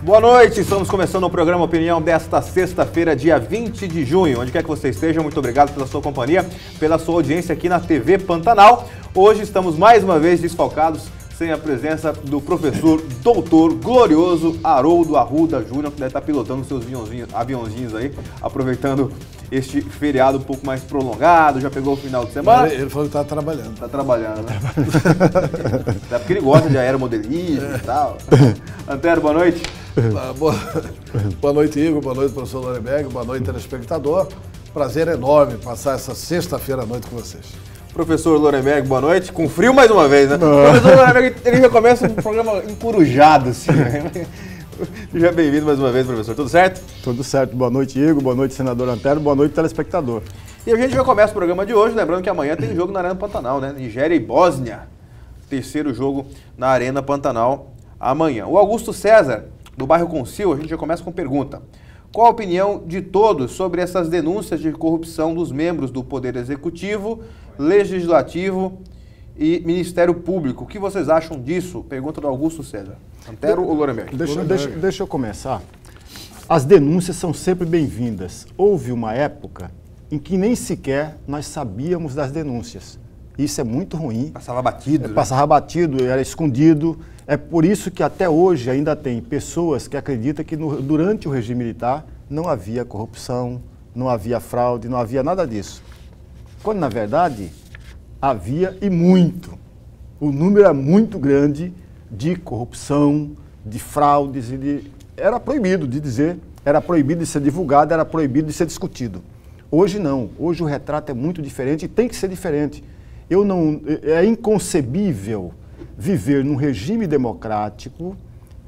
Boa noite, estamos começando o programa Opinião desta sexta-feira, dia 20 de junho. Onde quer que você esteja, muito obrigado pela sua companhia, pela sua audiência aqui na TV Pantanal. Hoje estamos mais uma vez desfalcados, sem a presença do professor doutor glorioso Haroldo Arruda Júnior, que deve estar pilotando seus aviãozinhos aí, aproveitando este feriado um pouco mais prolongado, já pegou o final de semana. Ele falou que está trabalhando. Está trabalhando, né? Até porque ele gosta de aeromodelismo e tal. Antero, boa noite. Boa noite, Igor. Boa noite, professor Lorenberg. Boa noite, telespectador. Prazer enorme passar essa sexta-feira à noite com vocês. Professor Lorenberg, boa noite. Com frio mais uma vez, né? O professor Lorenberg, ele já começa um programa encurujado, assim, né? Seja bem-vindo mais uma vez, professor. Tudo certo? Tudo certo. Boa noite, Igor. Boa noite, senador Antero. Boa noite, telespectador. E a gente já começa o programa de hoje, lembrando que amanhã tem jogo na Arena Pantanal, né? Nigéria e Bósnia. Terceiro jogo na Arena Pantanal amanhã. O Augusto César, do bairro Concil, a gente já começa com pergunta. Qual a opinião de todos sobre essas denúncias de corrupção dos membros do Poder Executivo, Legislativo e Ministério Público? O que vocês acham disso? Pergunta do Augusto César. Antero ou Lorenberg? Deixa eu começar. As denúncias são sempre bem-vindas. Houve uma época em que nem sequer nós sabíamos das denúncias. Isso é muito ruim. Passava batido. Passava batido, era escondido. É por isso que até hoje ainda tem pessoas que acreditam que durante o regime militar não havia corrupção, não havia fraude, não havia nada disso. Quando, na verdade, havia e muito. O número era muito grande de corrupção, de fraudes e de... Era proibido de dizer, era proibido de ser divulgado, era proibido de ser discutido. Hoje não. Hoje o retrato é muito diferente e tem que ser diferente. É inconcebível viver num regime democrático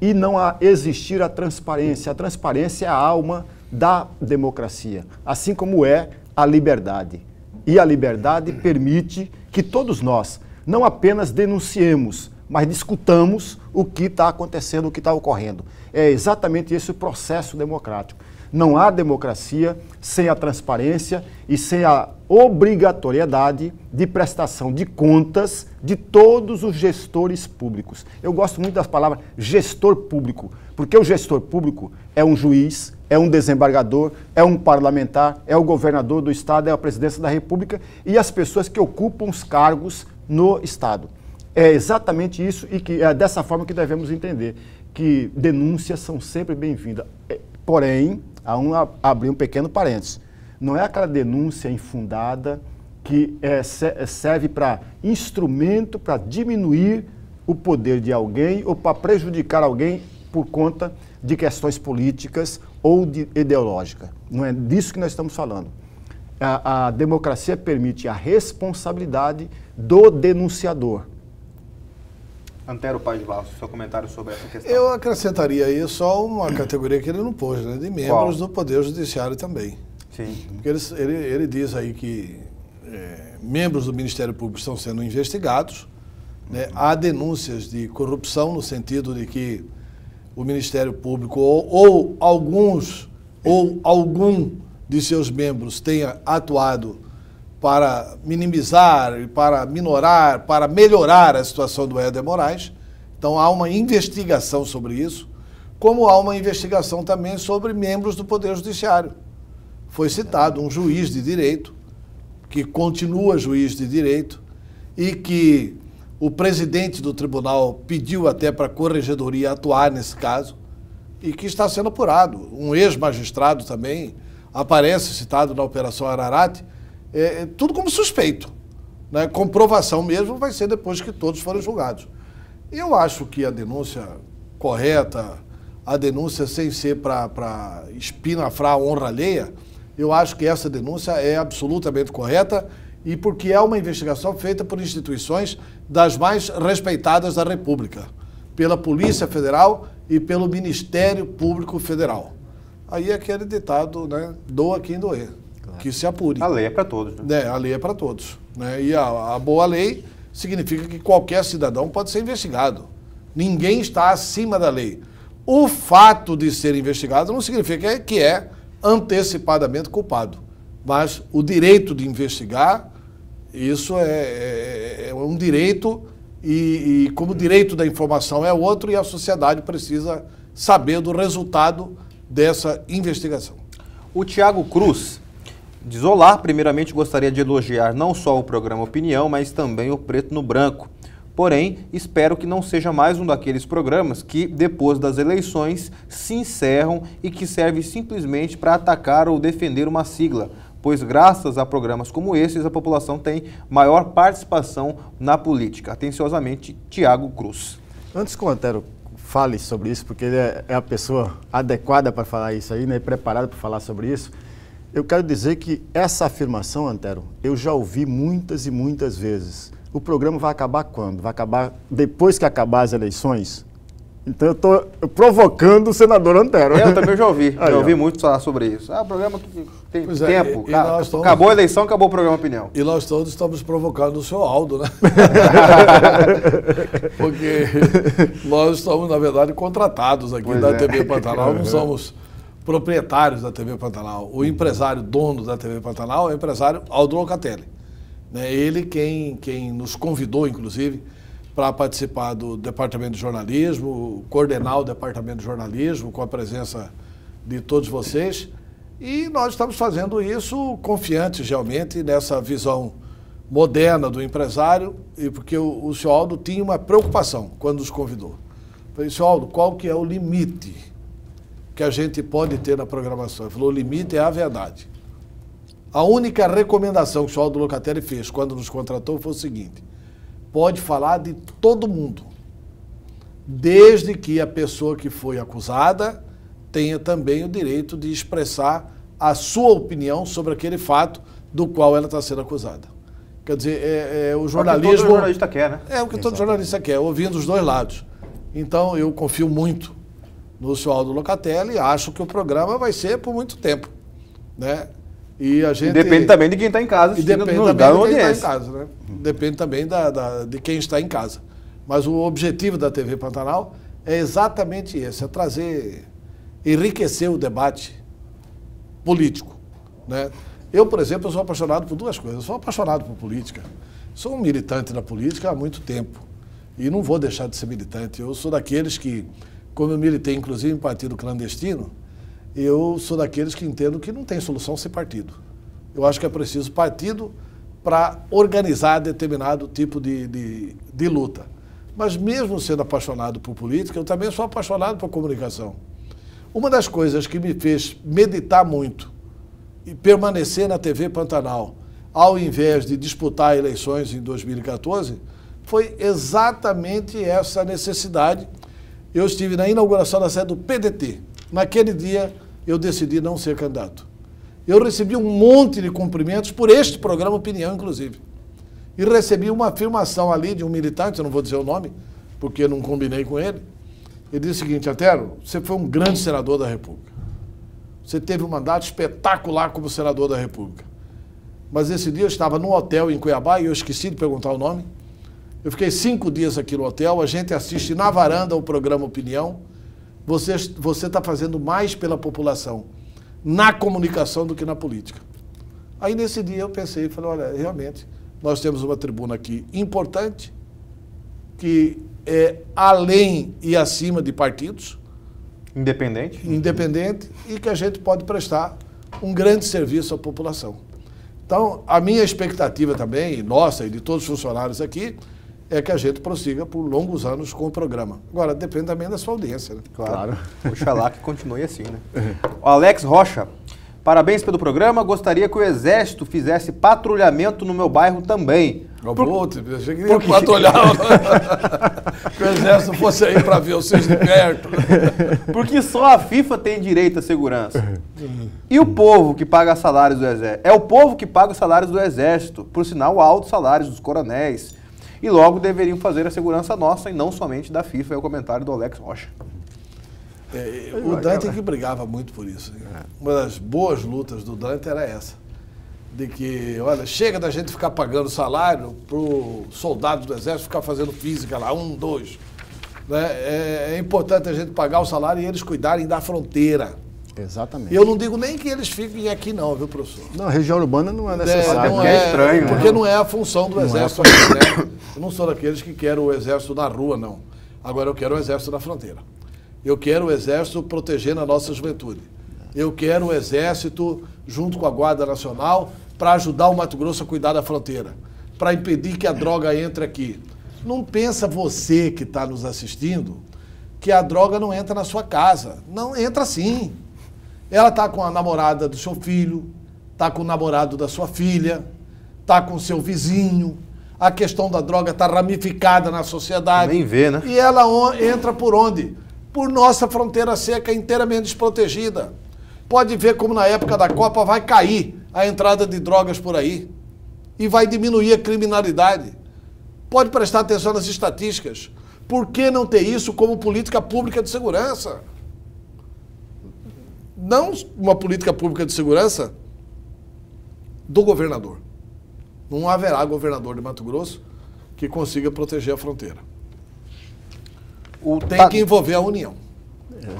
e não existir a transparência. A transparência é a alma da democracia, assim como é a liberdade. E a liberdade permite que todos nós não apenas denunciemos, mas discutamos o que está acontecendo, o que está ocorrendo. É exatamente esse o processo democrático. Não há democracia sem a transparência e sem a obrigatoriedade de prestação de contas de todos os gestores públicos. Eu gosto muito das palavras gestor público, porque o gestor público é um juiz, é um desembargador, é um parlamentar, é o governador do estado, é a presidência da república e as pessoas que ocupam os cargos no estado. É exatamente isso e que é dessa forma que devemos entender, que denúncias são sempre bem-vindas. Porém, abrir um pequeno parênteses, não é aquela denúncia infundada que serve para instrumento para diminuir o poder de alguém ou para prejudicar alguém por conta de questões políticas ou ideológicas. Não é disso que nós estamos falando. A democracia permite a responsabilidade do denunciador. Antero Paz de Barros, seu comentário sobre essa questão. Eu acrescentaria aí só uma categoria que ele não pôs, né? De membros do Poder Judiciário também. Sim. Porque ele diz aí que membros do Ministério Público estão sendo investigados, né? Há denúncias de corrupção no sentido de que o Ministério Público ou algum de seus membros tenha atuado para minimizar, para minorar, para melhorar a situação do Éder Moraes. Então há uma investigação sobre isso, como há uma investigação também sobre membros do Poder Judiciário. Foi citado um juiz de direito, que continua juiz de direito, e que o presidente do tribunal pediu até para a corregedoria atuar nesse caso, e que está sendo apurado. Um ex-magistrado também aparece citado na Operação Ararat, tudo como suspeito, né? Comprovação mesmo vai ser depois que todos forem julgados. Eu acho que a denúncia correta, a denúncia sem ser para espinafrar a honra alheia, eu acho que essa denúncia é absolutamente correta e porque é uma investigação feita por instituições das mais respeitadas da República, pela Polícia Federal e pelo Ministério Público Federal. Aí é aquele ditado, né? Doa quem doer. Que se apure. A lei é para todos. Né? A lei é para todos. Né? E a boa lei significa que qualquer cidadão pode ser investigado. Ninguém está acima da lei. O fato de ser investigado não significa que é antecipadamente culpado. Mas o direito de investigar, isso é um direito e como o direito da informação é outro e a sociedade precisa saber do resultado dessa investigação. O Tiago Cruz diz: olá, primeiramente gostaria de elogiar não só o programa Opinião, mas também o Preto no Branco. Porém, espero que não seja mais um daqueles programas que, depois das eleições, se encerram e que serve simplesmente para atacar ou defender uma sigla, pois graças a programas como esses, a população tem maior participação na política. Atenciosamente, Tiago Cruz. Antes que o Antero fale sobre isso, porque ele é a pessoa adequada para falar isso aí, né, preparada para falar sobre isso, eu quero dizer que essa afirmação, Antero, eu já ouvi muitas e muitas vezes. O programa vai acabar quando? Vai acabar depois que acabar as eleições? Então eu estou provocando o senador Antero. Eu também já ouvi. Aí, já ouvi muito falar sobre isso. O programa tem Pois tempo. estamos... Acabou a eleição, acabou o programa Opinião. E nós todos estamos provocando o seu Aldo, né? Porque nós estamos, na verdade, contratados aqui da TV Pantanal, não somos proprietários da TV Pantanal. O empresário dono da TV Pantanal é o empresário Aldo Locatelli. Ele quem nos convidou, inclusive, para participar do Departamento de Jornalismo, coordenar o Departamento de Jornalismo com a presença de todos vocês. E nós estamos fazendo isso confiantes realmente nessa visão moderna do empresário, e porque o senhor Aldo tinha uma preocupação quando nos convidou. Eu falei: senhor Aldo, qual que é o limite que a gente pode ter na programação? Ele falou: o limite é a verdade. A única recomendação que o senhor Aldo Locatelli fez quando nos contratou foi o seguinte: pode falar de todo mundo, desde que a pessoa que foi acusada tenha também o direito de expressar a sua opinião sobre aquele fato do qual ela está sendo acusada. Quer dizer, o jornalismo... É o que todo jornalista quer, né? É o que todo jornalista quer, ouvindo os dois lados. Então, eu confio muito no senhor Aldo Locatelli e acho que o programa vai ser por muito tempo, né? E a gente... Depende também de quem está em casa. E depende também de quem está em casa, né? Depende também de quem está em casa. Mas o objetivo da TV Pantanal é exatamente esse, é trazer, enriquecer o debate político, né? Eu, por exemplo, sou apaixonado por duas coisas. Eu sou apaixonado por política. Sou um militante da política há muito tempo. E não vou deixar de ser militante. Eu sou daqueles que, como eu militei inclusive em partido clandestino, eu sou daqueles que entendo que não tem solução sem partido. Eu acho que é preciso partido para organizar determinado tipo de luta. Mas mesmo sendo apaixonado por política, eu também sou apaixonado por comunicação. Uma das coisas que me fez meditar muito e permanecer na TV Pantanal, ao invés de disputar eleições em 2014, foi exatamente essa necessidade. Eu estive na inauguração da sede do PDT. Naquele dia, eu decidi não ser candidato. Eu recebi um monte de cumprimentos por este programa Opinião, inclusive. E recebi uma afirmação ali de um militante, eu não vou dizer o nome, porque não combinei com ele. Ele disse o seguinte: Antero, você foi um grande senador da República. Você teve um mandato espetacular como senador da República. Mas esse dia eu estava num hotel em Cuiabá e eu esqueci de perguntar o nome. Eu fiquei 5 dias aqui no hotel, a gente assiste na varanda o programa Opinião. Você está fazendo mais pela população na comunicação do que na política. Aí nesse dia eu pensei e falei: olha, realmente, nós temos uma tribuna aqui importante, que é além e acima de partidos. Independente, e que a gente pode prestar um grande serviço à população. Então, a minha expectativa também, nossa e de todos os funcionários aqui, é que a gente prossiga por longos anos com o programa. Agora, depende também da sua audiência, né? Claro. Oxalá que continue assim, né? O Alex Rocha: parabéns pelo programa, gostaria que o Exército fizesse patrulhamento no meu bairro também. Eu achei que ia patrulhar. Que o Exército fosse aí para ver vocês de perto. Porque só a FIFA tem direito à segurança. E o povo que paga salários do Exército? É o povo que paga os salários do Exército, por sinal, altos salários dos coronéis. E logo deveriam fazer a segurança nossa e não somente da FIFA, é o comentário do Alex Rocha. O Dante que brigava muito por isso. Uma das boas lutas do Dante era essa. De que, olha, chega da gente ficar pagando salário para o soldado do Exército ficar fazendo física lá, 1, 2. Né? É importante a gente pagar o salário e eles cuidarem da fronteira. Exatamente. E eu não digo nem que eles fiquem aqui não, viu, professor? Não, região urbana não é necessário. Não é estranho. Porque não é a função do Exército aqui, né? Eu não sou daqueles que querem o Exército na rua, não. Agora eu quero o Exército na fronteira. Eu quero o Exército protegendo a nossa juventude. Eu quero o Exército, junto com a Guarda Nacional, para ajudar o Mato Grosso a cuidar da fronteira, para impedir que a droga entre aqui. Não pensa você que está nos assistindo que a droga não entra na sua casa. Não, entra sim. Ela está com a namorada do seu filho, está com o namorado da sua filha, está com o seu vizinho. A questão da droga está ramificada na sociedade. Nem vê, né? E ela entra por onde? Por nossa fronteira seca inteiramente desprotegida. Pode ver como na época da Copa vai cair a entrada de drogas por aí. E vai diminuir a criminalidade. Pode prestar atenção nas estatísticas. Por que não ter isso como política pública de segurança? Não uma política pública de segurança do governador. Não haverá governador de Mato Grosso que consiga proteger a fronteira. Tem que envolver a União.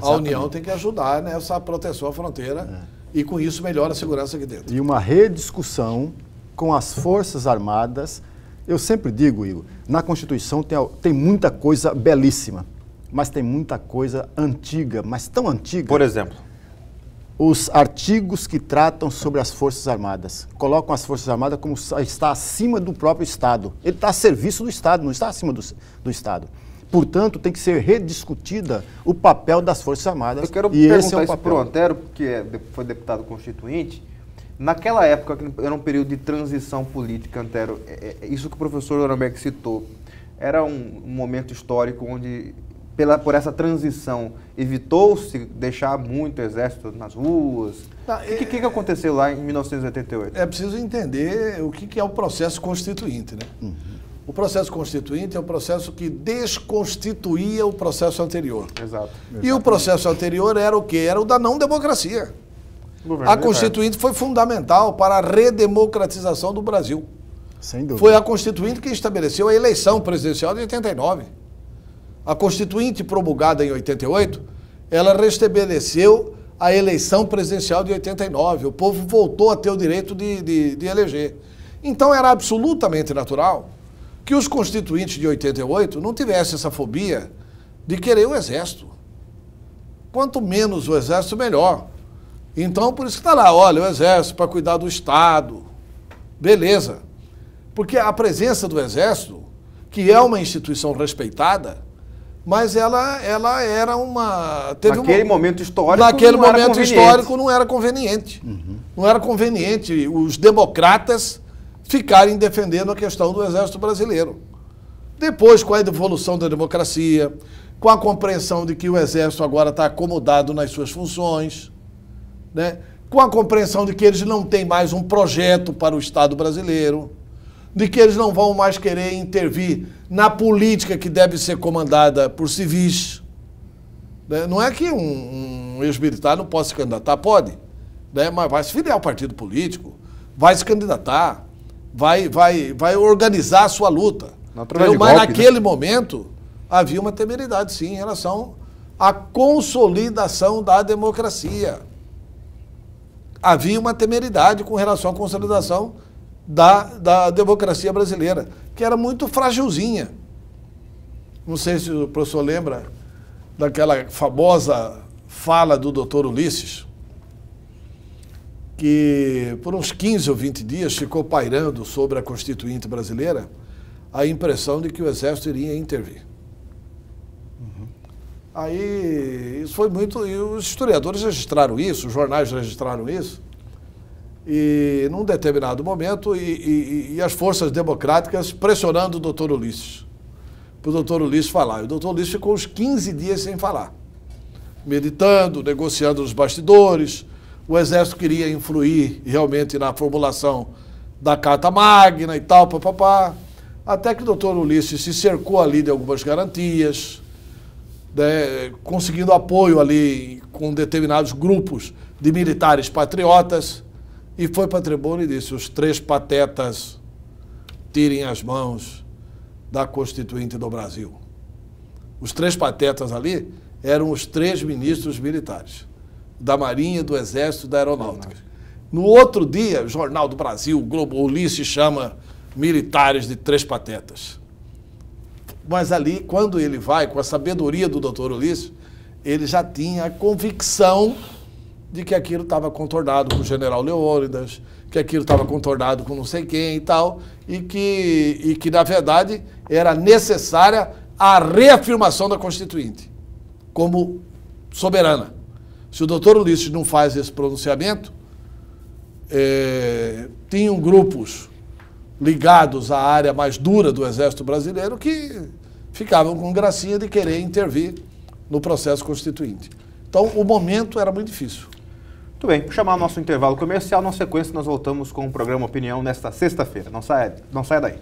A União tem que ajudar nessa proteção à fronteira e com isso melhora a segurança aqui dentro. E uma rediscussão com as Forças Armadas. Eu sempre digo, Igor, na Constituição tem muita coisa belíssima, mas tem muita coisa antiga, mas tão antiga. Por exemplo? Os artigos que tratam sobre as Forças Armadas. Colocam as Forças Armadas como está acima do próprio Estado. Ele está a serviço do Estado, não está acima do Estado. Portanto, tem que ser rediscutida o papel das Forças Armadas. Eu quero perguntar isso para o Antero, porque foi deputado constituinte. Naquela época, que era um período de transição política, Antero, isso que o professor Nuremberg citou, era um momento histórico onde, por essa transição, evitou-se deixar muito exército nas ruas? O que aconteceu lá em 1988? É preciso entender o que é o processo constituinte, né? Uhum. O processo constituinte é um processo que desconstituía o processo anterior. Exato. E o processo anterior era o quê? Era o da não democracia. A Constituinte foi fundamental para a redemocratização do Brasil. Sem dúvida. Foi a Constituinte que estabeleceu a eleição presidencial de 89. A Constituinte promulgada em 88, ela restabeleceu a eleição presidencial de 89. O povo voltou a ter o direito de eleger. Então era absolutamente natural que os constituintes de 88 não tivessem essa fobia de querer o Exército. Quanto menos o Exército, melhor. Então, por isso que está lá, olha, o Exército para cuidar do Estado. Beleza. Porque a presença do Exército, que é uma instituição respeitada, mas ela era uma... Naquele momento histórico, naquele momento histórico não era conveniente. Uhum. Não era conveniente os democratas ficarem defendendo a questão do Exército brasileiro. Depois, com a evolução da democracia, com a compreensão de que o Exército agora está acomodado nas suas funções, né? Com a compreensão de que eles não têm mais um projeto para o Estado brasileiro, de que eles não vão mais querer intervir na política que deve ser comandada por civis. Né? Não é que um ex-militar não possa se candidatar, pode, né? Mas vai se filiar ao partido político, vai se candidatar, vai organizar a sua luta. Mas naquele momento havia uma temeridade, sim, em relação à consolidação da democracia. Havia uma temeridade com relação à consolidação da democracia brasileira, que era muito fragilzinha. Não sei se o professor lembra daquela famosa fala do doutor Ulisses, que por uns 15 ou 20 dias ficou pairando sobre a Constituinte brasileira a impressão de que o Exército iria intervir. Uhum. Aí, isso foi muito... E os historiadores registraram isso, os jornais registraram isso, e num determinado momento, e as forças democráticas pressionando o doutor Ulisses, para o doutor Ulisses falar. E o doutor Ulisses ficou uns 15 dias sem falar, meditando, negociando nos bastidores. O Exército queria influir realmente na formulação da Carta Magna e tal, papapá. Até que o doutor Ulisses se cercou ali de algumas garantias, né, conseguindo apoio ali com determinados grupos de militares patriotas, e foi para a tribuna e disse: os três patetas tirem as mãos da Constituinte do Brasil. Os três patetas ali eram os três ministros militares, da Marinha, do Exército e da Aeronáutica. No outro dia, o Jornal do Brasil, o Globo, Ulisses chama militares de três patetas. Mas ali, quando ele vai, com a sabedoria do doutor Ulisses, ele já tinha a convicção de que aquilo estava contornado com o general Leônidas, que aquilo estava contornado com não sei quem e tal, e que na verdade, era necessária a reafirmação da Constituinte como soberana. Se o doutor Ulisses não faz esse pronunciamento, tinham grupos ligados à área mais dura do Exército Brasileiro que ficavam com gracinha de querer intervir no processo constituinte. Então, o momento era muito difícil. Muito bem, vou chamar o nosso intervalo comercial. Na sequência, nós voltamos com o programa Opinião nesta sexta-feira. Não saia daí.